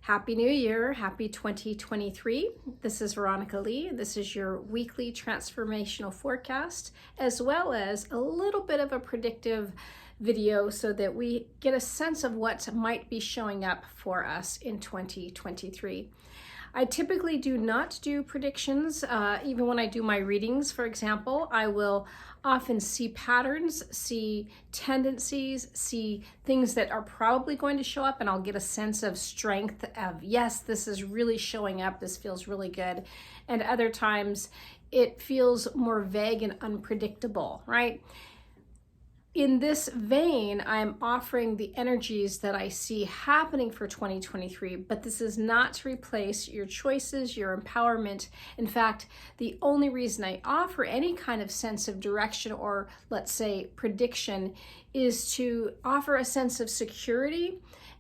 Happy New Year, happy 2023. This is Veronica Lee. This is your weekly transformational forecast, as well as a little bit of a predictive video so that we get a sense of what might be showing up for us in 2023. I typically do not do predictions. Even when I do my readings, for example, I will often see patterns, see tendencies, see things that are probably going to show up, and I'll get a sense of strength of, yes, this is really showing up, this feels really good. And other times it feels more vague and unpredictable, right? In this vein, I'm offering the energies that I see happening for 2023, but this is not to replace your choices, your empowerment. In fact, the only reason I offer any kind of sense of direction or, let's say, prediction is to offer a sense of security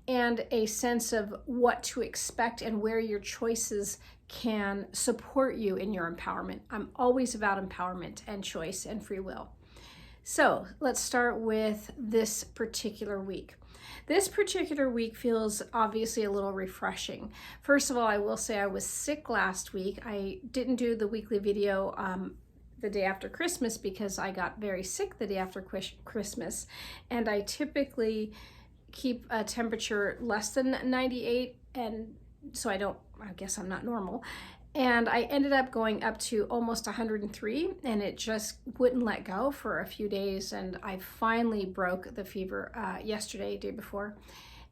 and a sense of what to expect and where your choices can support you in your empowerment. I'm always about empowerment and choice and free will. So let's start with this particular week. This particular week feels obviously a little refreshing. First of all, I will say I was sick last week. I didn't do the weekly video the day after Christmas because I got very sick the day after Christmas. And I typically keep a temperature less than 98, and so I guess I'm not normal. And I ended up going up to almost 103, and it just wouldn't let go for a few days. And I finally broke the fever yesterday, day before.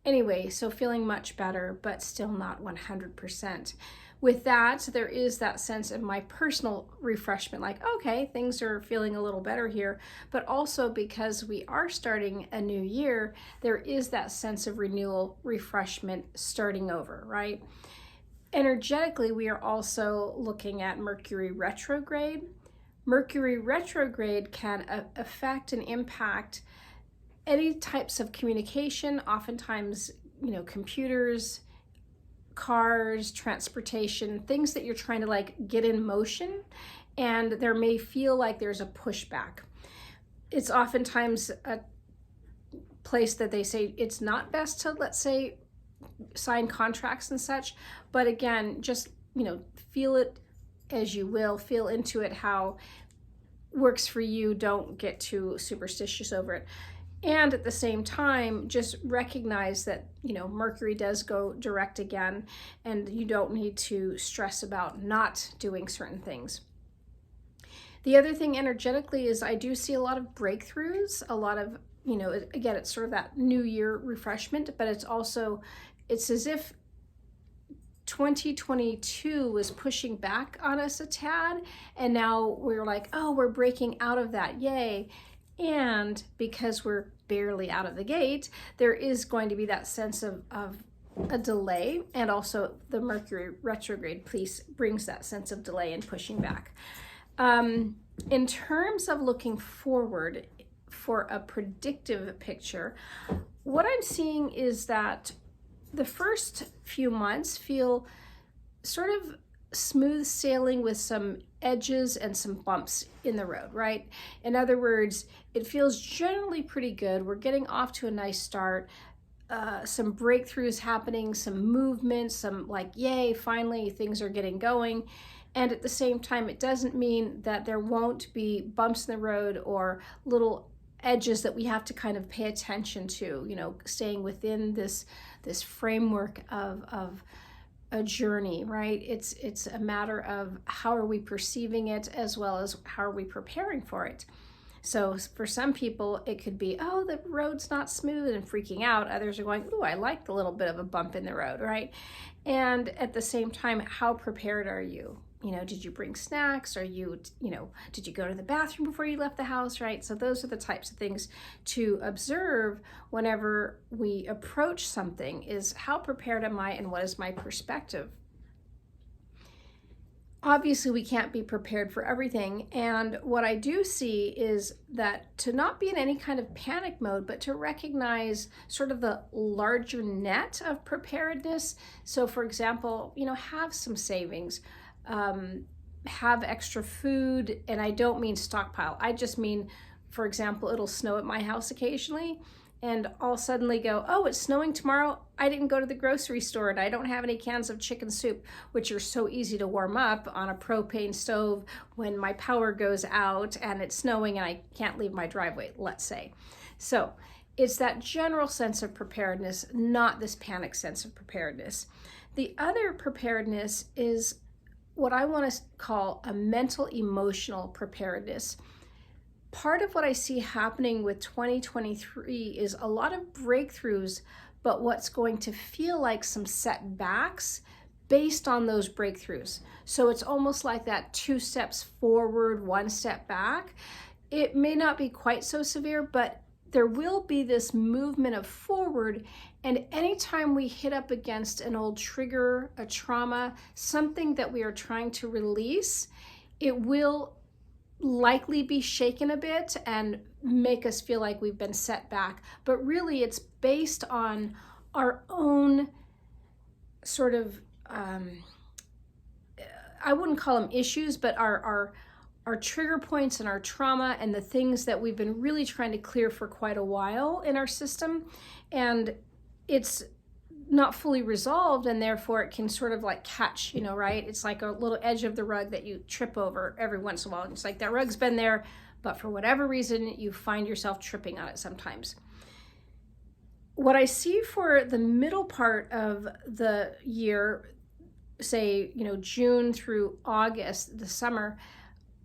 Anyway, so feeling much better, but still not 100%. With that, there is that sense of my personal refreshment, like, okay, things are feeling a little better here. But also because we are starting a new year, there is that sense of renewal, refreshment, starting over, right? Energetically, we are also looking at Mercury retrograde. Mercury retrograde can affect and impact any types of communication, oftentimes, computers, cars, transportation, things that you're trying to get in motion, and there may feel like there's a pushback. It's oftentimes a place that they say it's not best to, let's say, sign contracts and such, but again, just feel it as you will, feel into it how works for you. Don't get too superstitious over it. And at the same time, just recognize that Mercury does go direct again, and you don't need to stress about not doing certain things. The other thing energetically is I do see a lot of breakthroughs, a lot of again, it's sort of that new year refreshment, but it's as if 2022 was pushing back on us a tad, and now we're like, oh, we're breaking out of that, yay. And because we're barely out of the gate, there is going to be that sense of a delay, and also the Mercury retrograde piece brings that sense of delay and pushing back. In terms of looking forward for a predictive picture, what I'm seeing is that the first few months feel sort of smooth sailing with some edges and some bumps in the road, right? In other words, it feels generally pretty good. We're getting off to a nice start. Some breakthroughs happening, some movement, some yay, finally things are getting going. And at the same time, it doesn't mean that there won't be bumps in the road or little edges that we have to kind of pay attention to, staying within this framework of a journey, right? It's a matter of how are we perceiving it as well as how are we preparing for it. So for some people, it could be, oh, the road's not smooth and freaking out. Others are going, oh, I like the little bit of a bump in the road, right? And at the same time, how prepared are you? Did you bring snacks? Did you go to the bathroom before you left the house, right? So those are the types of things to observe whenever we approach something, is how prepared am I and what is my perspective? Obviously, we can't be prepared for everything. And what I do see is that to not be in any kind of panic mode, but to recognize sort of the larger net of preparedness. So for example, have some savings. Have extra food, and I don't mean stockpile. I just mean, for example, it'll snow at my house occasionally, and I'll suddenly go, oh, it's snowing tomorrow. I didn't go to the grocery store and I don't have any cans of chicken soup, which are so easy to warm up on a propane stove when my power goes out and it's snowing and I can't leave my driveway, let's say. So it's that general sense of preparedness, not this panic sense of preparedness. The other preparedness is what I want to call a mental emotional preparedness. Part of what I see happening with 2023 is a lot of breakthroughs, but what's going to feel like some setbacks based on those breakthroughs. So it's almost like that 2 steps forward, 1 step back. It may not be quite so severe, but there will be this movement of forward. And anytime we hit up against an old trigger, a trauma, something that we are trying to release, it will likely be shaken a bit and make us feel like we've been set back. But really it's based on our own sort of, I wouldn't call them issues, but our trigger points and our trauma and the things that we've been really trying to clear for quite a while in our system. And it's not fully resolved, and therefore it can sort of like catch, right? It's like a little edge of the rug that you trip over every once in a while. It's like that rug's been there, but for whatever reason, you find yourself tripping on it sometimes. What I see for the middle part of the year, say, June through August, the summer,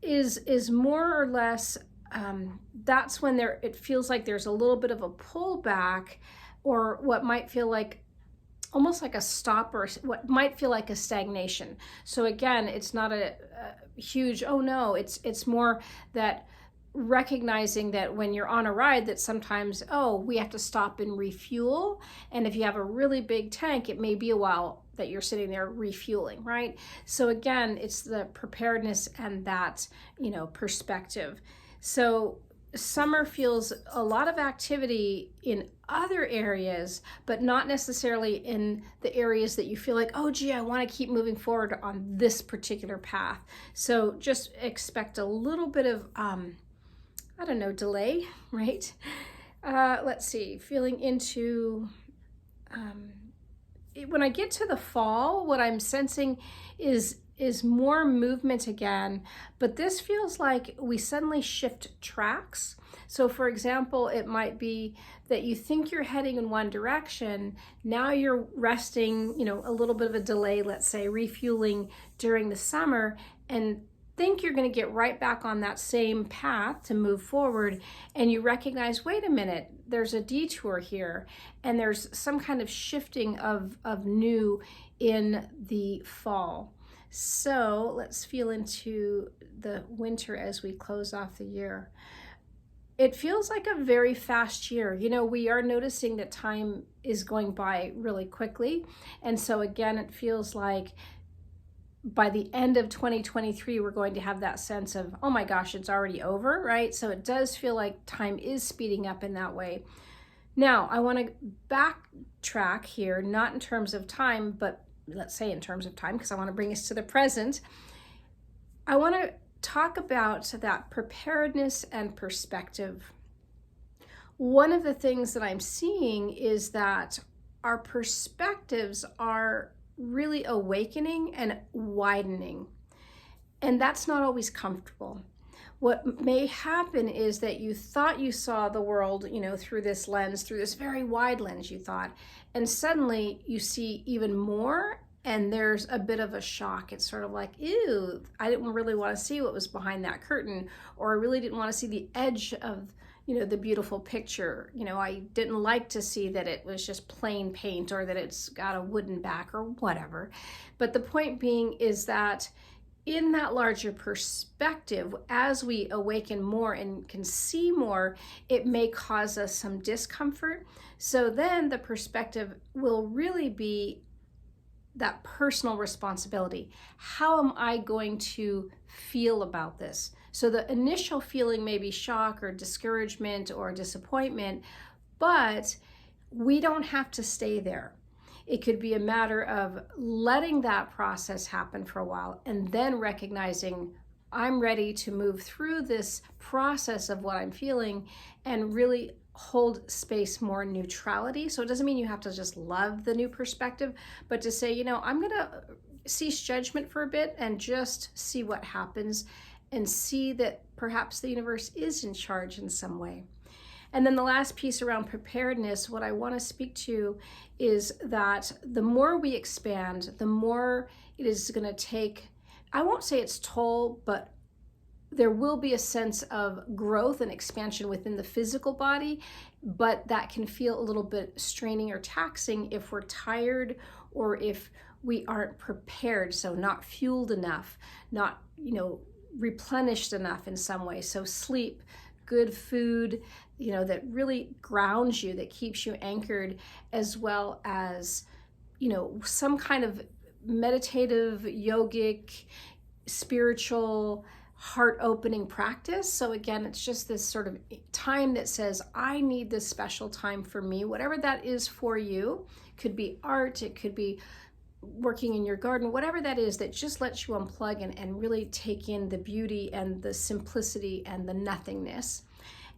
is more or less, that's when it feels like there's a little bit of a pullback, or what might feel like almost like a stop, or what might feel like a stagnation. So again, it's not a huge, oh no, it's more that recognizing that when you're on a ride that sometimes, we have to stop and refuel. And if you have a really big tank, it may be a while that you're sitting there refueling, right? So again, it's the preparedness and that, perspective. So summer feels a lot of activity in other areas, but not necessarily in the areas that you feel like, oh gee, I want to keep moving forward on this particular path. So just expect a little bit of, delay, right? Let's see, feeling into, when I get to the fall, what I'm sensing is more movement again, but this feels like we suddenly shift tracks. So for example, it might be that you think you're heading in one direction, now you're resting, a little bit of a delay, let's say refueling during the summer, and think you're going to get right back on that same path to move forward, and you recognize, wait a minute, there's a detour here, and there's some kind of shifting of new in the fall. So let's feel into the winter as we close off the year. It feels like a very fast year. We are noticing that time is going by really quickly. And so again, it feels like by the end of 2023, we're going to have that sense of, oh my gosh, it's already over, right? So it does feel like time is speeding up in that way. Now, I want to backtrack here, not in terms of time, but let's say in terms of time, because I want to bring us to the present. I want to talk about that preparedness and perspective. One of the things that I'm seeing is that our perspectives are really awakening and widening, and that's not always comfortable. What may happen is that you thought you saw the world, through this lens, through this very wide lens, you thought, and suddenly you see even more, and there's a bit of a shock. It's sort of like, ew, I didn't really want to see what was behind that curtain, or I really didn't want to see the edge of, the beautiful picture. I didn't like to see that it was just plain paint, or that it's got a wooden back, or whatever. But the point being is that in that larger perspective, as we awaken more and can see more, it may cause us some discomfort. So then the perspective will really be that personal responsibility. How am I going to feel about this? So the initial feeling may be shock or discouragement or disappointment, but we don't have to stay there. It could be a matter of letting that process happen for a while and then recognizing I'm ready to move through this process of what I'm feeling and really hold space more neutrality. So it doesn't mean you have to just love the new perspective, but to say, I'm going to cease judgment for a bit and just see what happens and see that perhaps the universe is in charge in some way. And then the last piece around preparedness, what I want to speak to is that the more we expand, the more it is going to take, I won't say its toll, but there will be a sense of growth and expansion within the physical body, but that can feel a little bit straining or taxing if we're tired or if we aren't prepared, so not fueled enough, not, replenished enough in some way. So sleep, good food, that really grounds you, that keeps you anchored, as well as, some kind of meditative, yogic, spiritual, heart-opening practice. So again, it's just this sort of time that says, I need this special time for me, whatever that is for you. It could be art, it could be working in your garden, whatever that is, that just lets you unplug and really take in the beauty and the simplicity and the nothingness.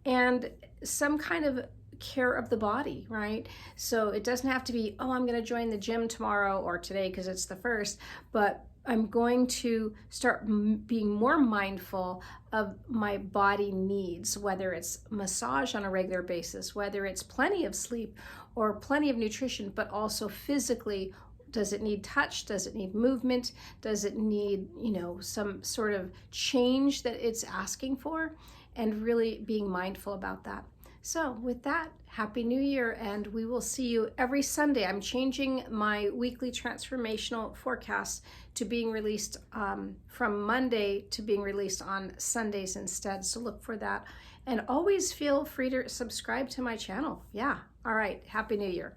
And some kind of care of the body, right? So it doesn't have to be, I'm going to join the gym tomorrow or today because it's the first, but I'm going to start being more mindful of my body needs, whether it's massage on a regular basis, whether it's plenty of sleep or plenty of nutrition, but also physically. Does it need touch? Does it need movement? Does it need, some sort of change that it's asking for? And really being mindful about that. So with that, Happy New Year, and we will see you every Sunday. I'm changing my weekly transformational forecasts to being released from Monday to being released on Sundays instead. So look for that. And always feel free to subscribe to my channel. Yeah. All right. Happy New Year.